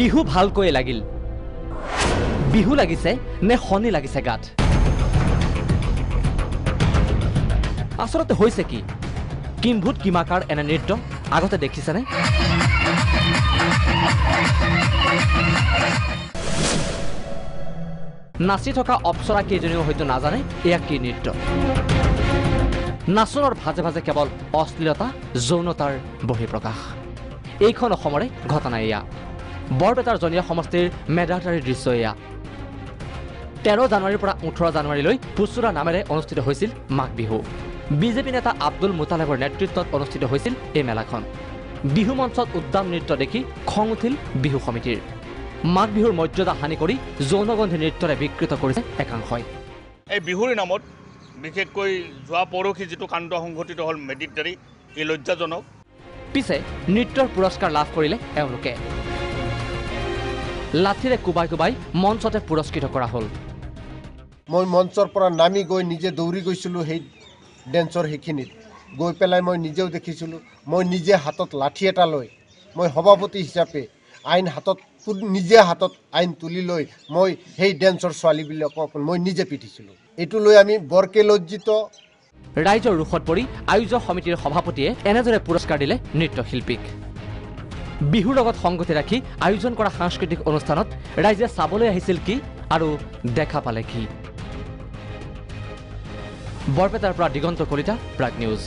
বিহু ভালকৈ লাগিল বিহু লাগিছে নে হনি লাগিছে গাত আসলতে হৈছে কি কিম্ভূত কিমাকাৰ এনে নৃত্য আগতে দেখিছেনে নাচি থকা অপ্সৰা কেইজনীও হয়তো নাজানে এয়া কি নৃত্য নাচনৰ ভাজে ভাজে কেৱল অশ্লীলতা যৌনতাৰ বহিঃপ্ৰকাশ এইখন অসমৰে ঘটনা এয়া বৰপেটাৰ জনীয়া সমষ্টিৰ মেদাতাৰীৰ দৃশ্য এয়া 13 জানুৱাৰীৰ পৰা 18 জানুৱাৰীলৈ পুচুৰা নামেৰে অনুষ্ঠিত হৈছিল মাঘ বিহু বিজেপি নেতা আব্দুল মুতালেবৰ নেতৃত্বত অনুষ্ঠিত হৈছিল এই মেলাখন বিহু মঞ্চত উদ্দাম নৃত্য দেখি খং উঠিল বিহু সমিতিৰ মাঘ বিহুৰ মৰ্যাদা হানি কৰি যৌনগন্ধি নৃত্যৰে বিকৃত কৰিছে একাংশই এই বিহুৰ নামত বিশেষকৈ যোৱা পৰহি যেটো কাণ্ড সংঘটিত হ'ল মেডিটাৰী এই লজ্জাজনক পিছে নৃত্যৰ পুৰস্কাৰ লাভ কৰিলে এওঁলোকে লাঠিৰে কুবাই কুবাই মঞ্চতে পুৰস্কৃত কৰা হ'ল মই মঞ্চৰ পৰা নামি গৈ নিজে দৌৰি গৈছিলোঁ সেই ডেন্সৰ সেইখিনিত গৈ পেলাই মই নিজেও দেখিছিলোঁ মই নিজে হাতত লাঠি এটা লৈ মই সভাপতি হিচাপে আইন হাতত নিজে হাতত আইন তুলি লৈ মই সেই ডেন্সৰ ছোৱালীবিলাকক মই নিজে পিটিছিলোঁ এইটো লৈ আমি বৰকে লজ্জিত ৰাইজৰ ৰুখত পৰি আয়োজক সমিতিৰ সভাপতিয়ে এনেদৰে পুৰস্কাৰ দিলে নৃত্যশিল্পীক বিহুৰ লগত সংগতি ৰাখি আয়োজন কৰা সাংস্কৃতিক অনুষ্ঠানত ৰাইজে চাবলৈ আহিছিল কি আৰু দেখা পালে কি বৰপেটাৰ পৰা দিগন্ত কলিতা প্ৰাগ নিউজ